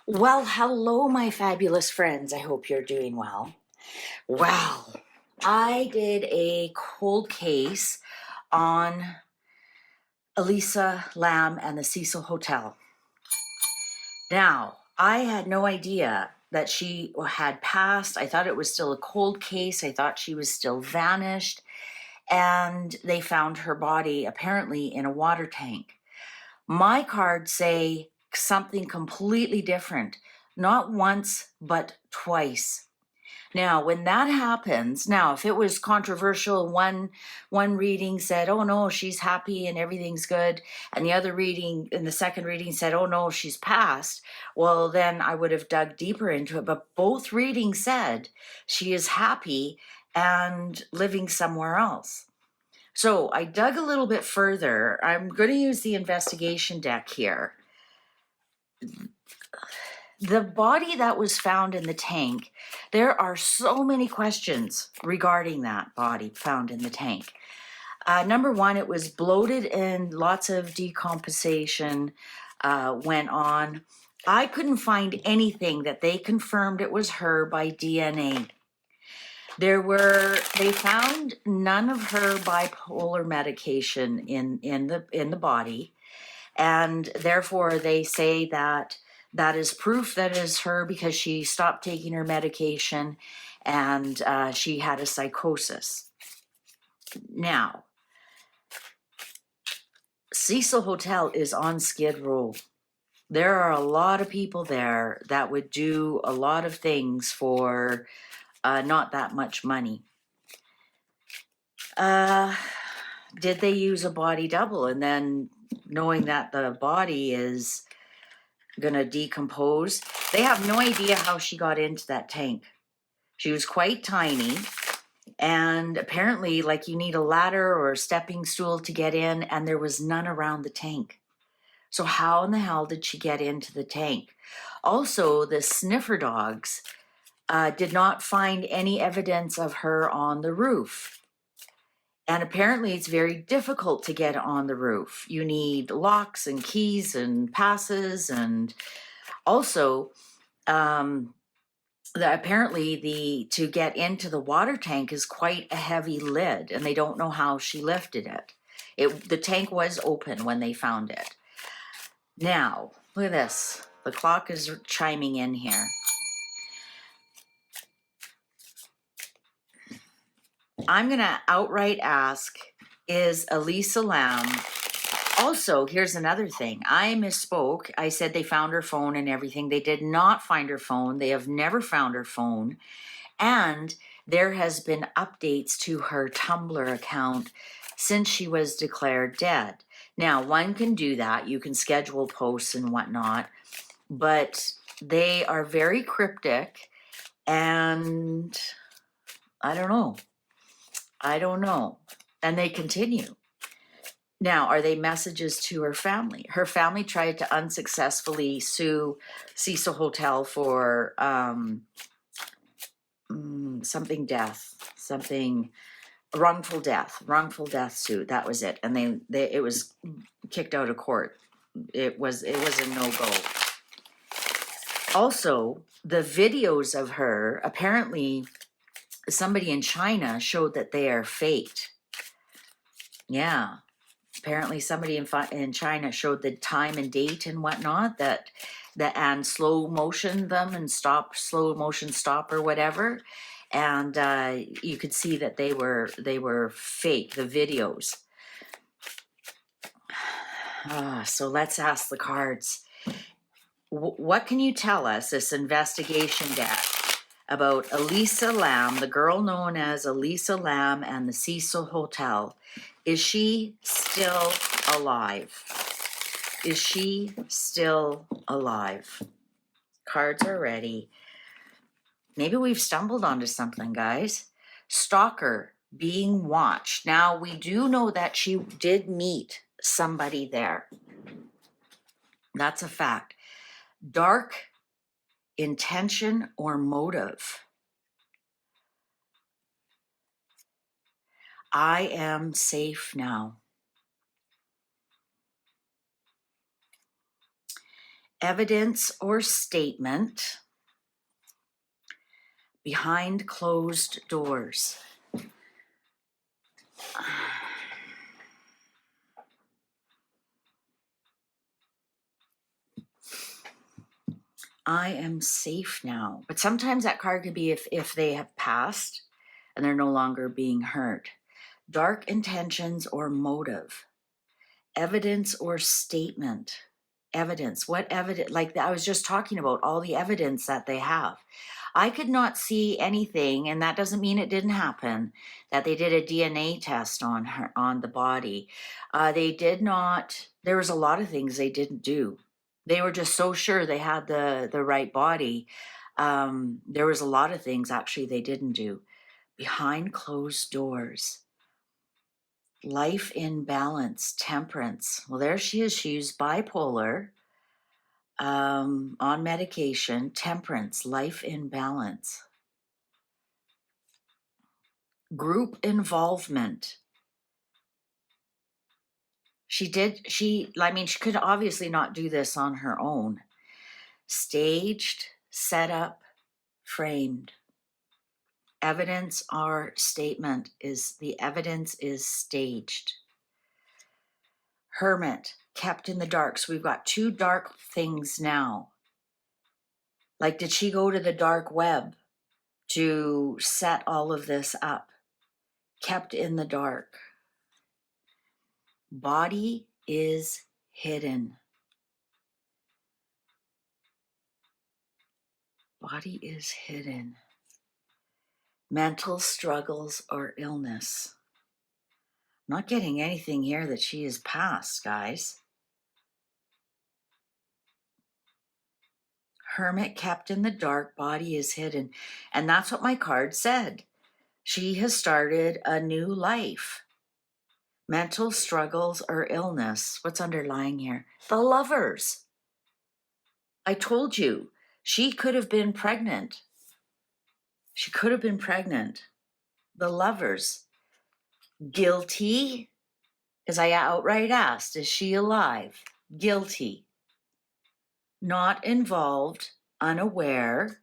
Well, hello, my fabulous friends. I hope you're doing well. Well, I did a cold case on Elisa Lamb and the Cecil Hotel. Now, I had no idea that she had passed. I thought it was still a cold case. I thought she was still vanished. And they found her body apparently in a water tank. My cards say something completely different, not once, but twice. Now, when that happens, now if it was controversial, one reading said, "Oh no, she's happy and everything's good," and the other reading, in the second reading, said, "Oh no, she's passed." Well, then I would have dug deeper into it. But both readings said she is happy and living somewhere else. So I dug a little bit further. I'm going to use the investigation deck here. The body that was found in the tank, there are so many questions regarding that body found in the tank. Number one, it was bloated and lots of decomposition went on. I couldn't find anything that they confirmed it was her by DNA. They found none of her bipolar medication in the body, and therefore they say that that is proof that it is her because she stopped taking her medication and she had a psychosis. Now, Cecil Hotel is on Skid Row. There are a lot of people there that would do a lot of things for not that much money. Did they use a body double? And then knowing that the body is going to decompose, they have no idea how she got into that tank. She was quite tiny. And apparently, like, you need a ladder or a stepping stool to get in, and there was none around the tank. So how in the hell did she get into the tank? Also, the sniffer dogs did not find any evidence of her on the roof. And apparently it's very difficult to get on the roof. You need locks and keys and passes. And also, apparently to get into the water tank is quite a heavy lid, and they don't know how she lifted it. The tank was open when they found it. Now, look at this. The clock is chiming in here. I'm going to outright ask, is Elisa Lamb... Also, here's another thing. I misspoke. I said they found her phone and everything. They did not find her phone. They have never found her phone. And there has been updates to her Tumblr account since she was declared dead. Now, one can do that. You can schedule posts and whatnot. But they are very cryptic. And I don't know. And they continue. Now, are they messages to her family? Her family tried to unsuccessfully sue Cecil Hotel for something wrongful death suit. That was it. And it was kicked out of court. It was a no-go. Also, the videos of her, apparently somebody in China showed that they are faked. Yeah. Apparently somebody in China showed the time and date and whatnot and slow motion them and slow motion stop or whatever. And you could see that they were fake, the videos. So let's ask the cards. What can you tell us, this investigation deck, about Elisa Lamb, the girl known as Elisa Lamb and the Cecil Hotel? Is she still alive? Is she still alive? Cards are ready. Maybe we've stumbled onto something, guys. Stalker, being watched. Now, we do know that she did meet somebody there. That's a fact. Dark intention or motive. I am safe now. evidence or statement behind closed doors. I am safe now. But sometimes that card could be if they have passed and they're no longer being hurt. Dark intentions or motive. Evidence or statement. Evidence. What evidence? Like I was just talking about all the evidence that they have. I could not see anything, and that doesn't mean it didn't happen, that they did a DNA test on her, on the body. They did not, there was a lot of things they didn't do. They were just so sure they had the right body. There was a lot of things actually they didn't do. Behind closed doors. Life in balance, temperance. Well, there she is. She's bipolar, on medication. Temperance, life in balance. Group involvement. She could obviously not do this on her own. Staged, set up, framed. Evidence or statement is, the evidence is staged. Hermit, kept in the dark. So we've got two dark things now. Like, did she go to the dark web to set all of this up? Kept in the dark. Body is hidden. Body is hidden. Mental struggles or illness. I'm not getting anything here that she is past, guys. Hermit, kept in the dark, body is hidden. And that's what my card said. She has started a new life. Mental struggles or illness. What's underlying here? The Lovers. I told you, she could have been pregnant. She could have been pregnant. The Lovers. Guilty, as I outright asked, is she alive? Guilty. Not involved, unaware.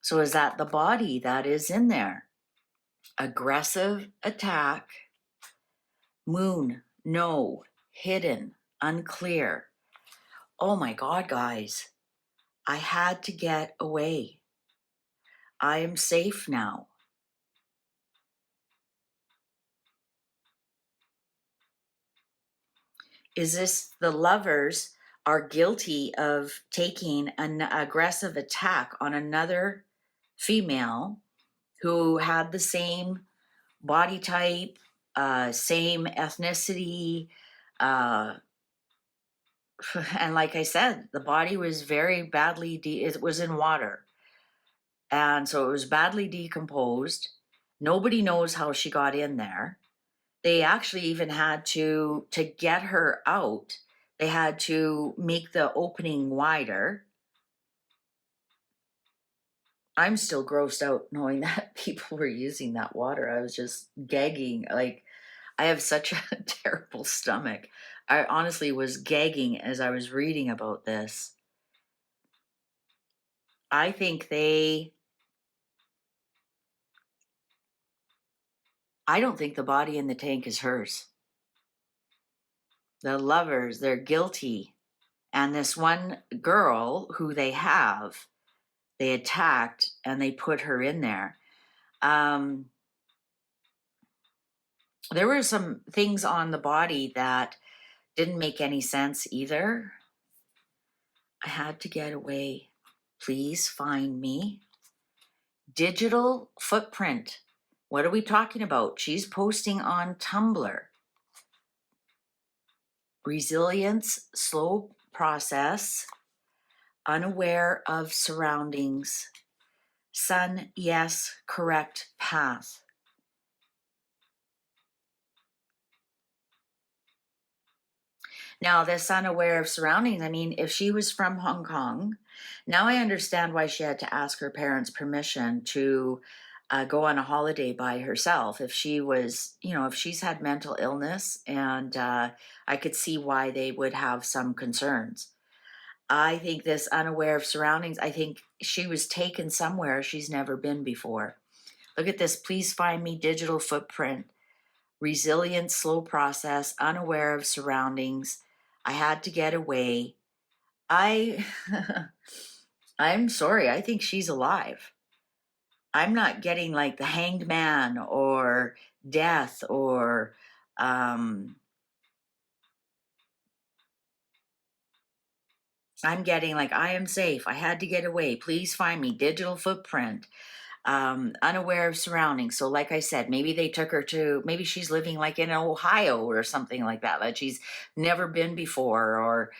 So is that the body that is in there? Aggressive attack. Moon, no. Hidden, unclear. Oh my God, guys. I had to get away. I am safe now. Is this the Lovers are guilty of taking an aggressive attack on another female who had the same body type, same ethnicity, and like I said, the body was very badly, it was in water. And so it was badly decomposed. Nobody knows how she got in there. They actually even had to get her out, they had to make the opening wider. I'm still grossed out knowing that people were using that water. I was just gagging. Like, I have such a terrible stomach. I honestly was gagging as I was reading about this. I think I don't think the body in the tank is hers. The Lovers, they're guilty. And this one girl who they attacked and they put her in there. There were some things on the body that didn't make any sense either. I had to get away. Please find me. Digital footprint. What are we talking about? She's posting on Tumblr. Resilience, slow process, unaware of surroundings. Sun, yes, correct path. Now, this unaware of surroundings, I mean, if she was from Hong Kong, now I understand why she had to ask her parents' permission to go on a holiday by herself. If she was, if she's had mental illness, and I could see why they would have some concerns. I think this unaware of surroundings, I think she was taken somewhere she's never been before. Look at this. Please find me digital footprint. Resilient, slow process, unaware of surroundings. I had to get away. I I'm sorry. I think she's alive. I'm not getting like the hanged man or death or um I'm getting like I am safe. I had to get away. Please find me digital footprint. Unaware of surroundings. So, like I said, maybe they took her to, maybe she's living like in Ohio or something like that she's never been before, or,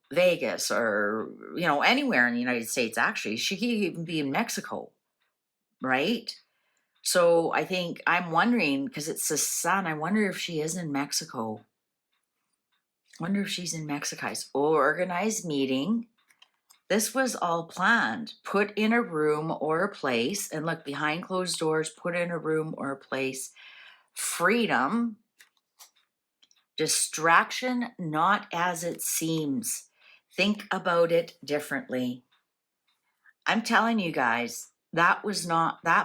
Vegas, or, anywhere in the United States, actually. She could even be in Mexico, right? So, I think I'm wondering, because it's the sun, I wonder if she is in Mexico. Wonder if she's in Mexico. Organized meeting. This was all planned. Put in a room or a place, and look, behind closed doors, put in a room or a place. Freedom. Distraction, not as it seems. Think about it differently. I'm telling you guys, that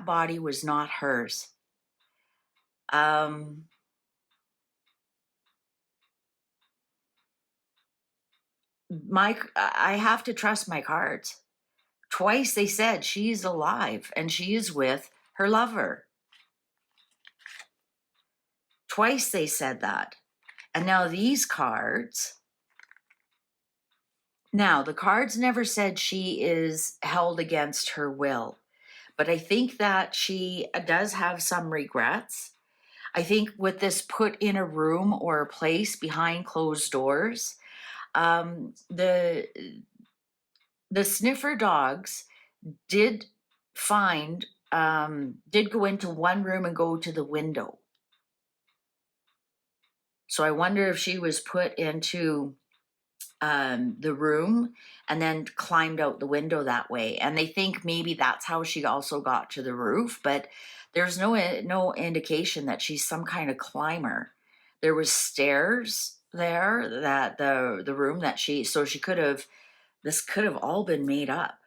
body was not hers. I have to trust my cards. Twice they said she's alive and she is with her lover. Twice they said that. And now these cards, the cards never said she is held against her will, but I think that she does have some regrets. I think with this put in a room or a place behind closed doors, the sniffer dogs did did go into one room and go to the window. So I wonder if she was put into the room and then climbed out the window that way. And they think maybe that's how she also got to the roof, but there's no indication that she's some kind of climber. There was stairs there, that the room that so she could have, this could have all been made up.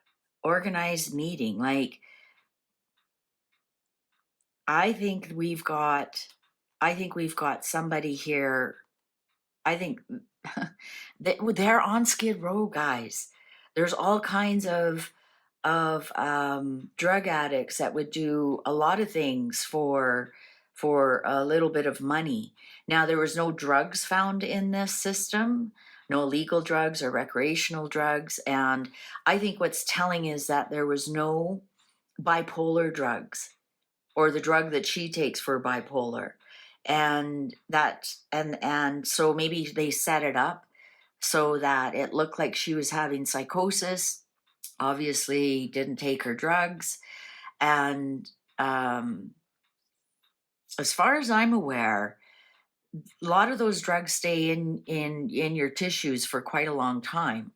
Organized meeting. Like, I think we've got somebody here. I think they're on Skid Row, guys. There's all kinds of drug addicts that would do a lot of things for a little bit of money. Now, there was no drugs found in this system, no illegal drugs or recreational drugs, and I think what's telling is that there was no bipolar drugs, or the drug that she takes for bipolar, and so maybe they set it up so that it looked like she was having psychosis. Obviously didn't take her drugs, and as far as I'm aware, a lot of those drugs stay in your tissues for quite a long time.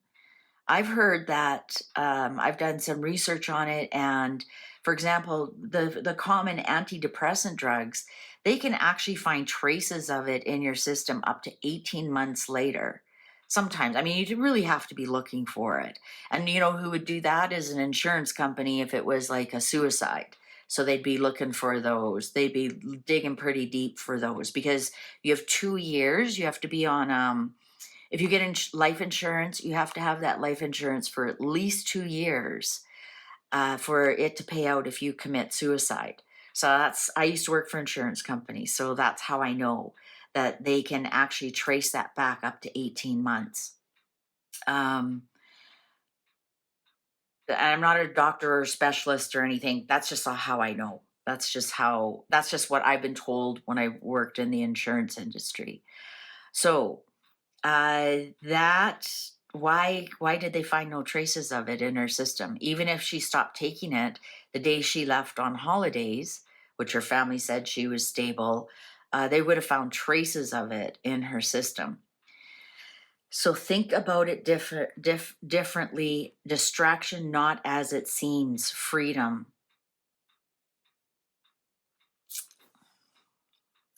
I've heard that, I've done some research on it, and for example, the common antidepressant drugs, they can actually find traces of it in your system up to 18 months later. Sometimes, I mean, you really have to be looking for it. And you know who would do that is an insurance company if it was like a suicide. So they'd be looking for those. They'd be digging pretty deep for those, because you have 2 years. You have to be on, if you get life insurance, you have to have that life insurance for at least 2 years for it to pay out if you commit suicide. So I used to work for insurance companies, so that's how I know that they can actually trace that back up to 18 months. And I'm not a doctor or specialist or anything. That's just how I know. That's just what I've been told when I worked in the insurance industry. So that why did they find no traces of it in her system? Even if she stopped taking it the day she left on holidays, which her family said she was stable, they would have found traces of it in her system. So think about it differently. Distraction, not as it seems. Freedom.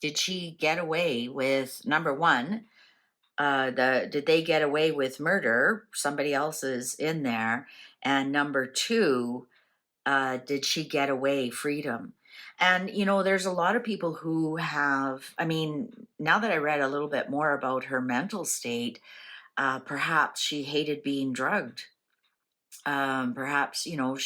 Did she get away with, number one, did they get away with murder? Somebody else is in there. And number two, did she get away freedom? And, you know, there's a lot of people who have, I mean, now that I read a little bit more about her mental state, perhaps she hated being drugged. Perhaps, you know,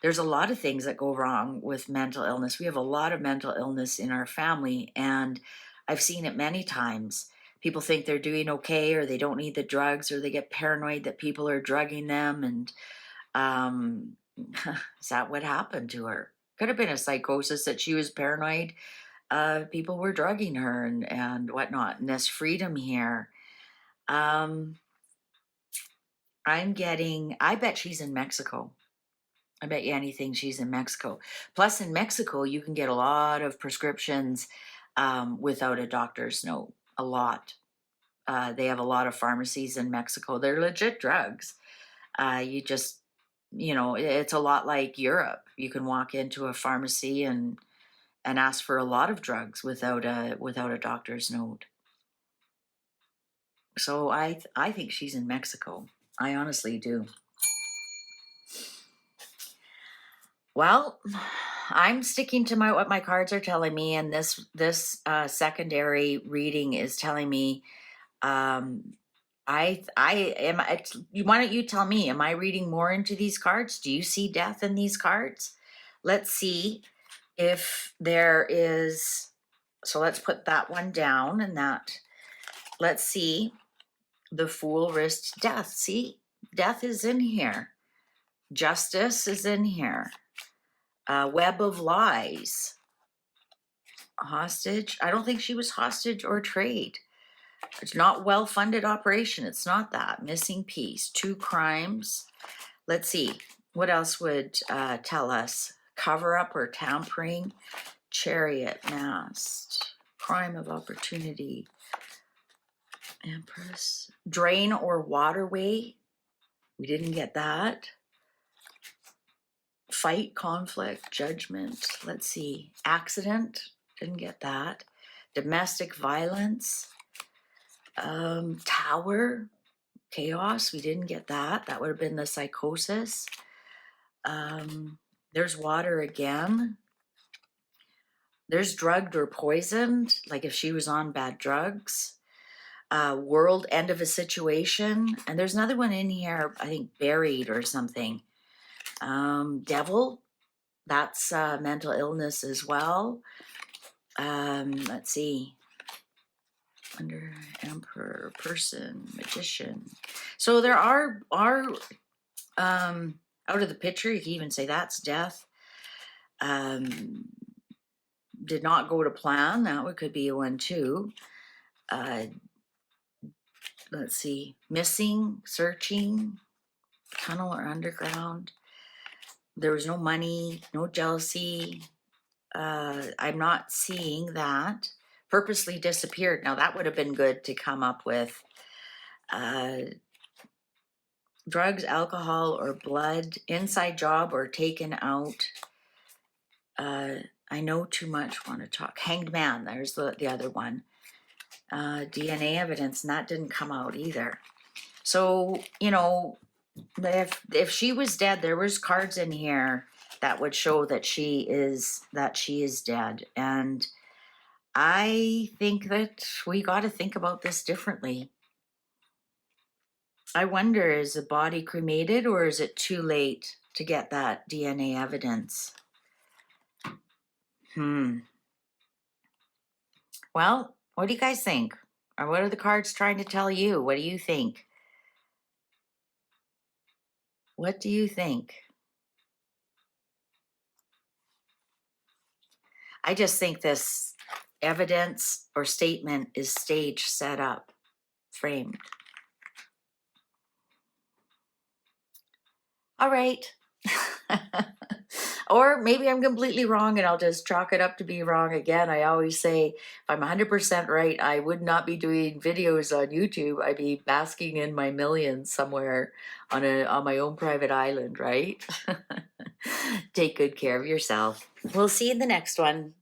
there's a lot of things that go wrong with mental illness. We have a lot of mental illness in our family, and I've seen it many times. People think they're doing okay, or they don't need the drugs, or they get paranoid that people are drugging them. And um, is that what happened to her? Could have been a psychosis that she was paranoid. People were drugging her and whatnot. And this freedom here. Um, I bet she's in Mexico. I bet you anything she's in Mexico. Plus, in Mexico, you can get a lot of prescriptions without a doctor's note. A lot. They have a lot of pharmacies in Mexico. They're legit drugs. You just, you know, it's a lot like Europe. You can walk into a pharmacy and ask for a lot of drugs without a doctor's note. So I think she's in Mexico. I honestly do. Well, I'm sticking to what my cards are telling me, and this secondary reading is telling me, I am. Why don't you tell me? Am I reading more into these cards? Do you see death in these cards? Let's see if there is. So let's put that one down, and that. Let's see. The Fool risked death. See, death is in here. Justice is in here. Web of lies. Hostage. I don't think she was hostage or trade. It's not well-funded operation. It's not that. Missing piece. 2 crimes. Let's see. What else would tell us? Cover-up or tampering. Chariot. Mast. Crime of opportunity. Empress. Drain or waterway. We didn't get that. Fight, conflict, judgment. Let's see. Accident. Didn't get that. Domestic violence. Tower. Chaos. We didn't get that. That would have been the psychosis. There's water again. There's drugged or poisoned, like if she was on bad drugs. World end of a situation. And there's another one in here, I think buried or something. Devil. That's mental illness as well. Let's see. Under Emperor, person, magician. So there are out of the picture, you can even say that's death. Did not go to plan. That one could be a one too. Let's see. Missing, searching, tunnel or underground. There was no money, no jealousy. I'm not seeing that. Purposely disappeared. Now that would have been good to come up with. Drugs, alcohol, or blood. Inside job or taken out. I know too much, want to talk. Hanged man, there's the other one. DNA evidence, and that didn't come out either. So, you know, if she was dead, there was cards in here that would show that she is dead. And I think that we got to think about this differently. I wonder, is the body cremated, or is it too late to get that DNA evidence? Well, what do you guys think? Or what are the cards trying to tell you? What do you think? What do you think? I just think this evidence or statement is stage set up, framed. All right. Or maybe I'm completely wrong and I'll just chalk it up to be wrong again. I always say if I'm 100% right, I would not be doing videos on YouTube. I'd be basking in my millions somewhere on my own private island, right? Take good care of yourself. We'll see you in the next one.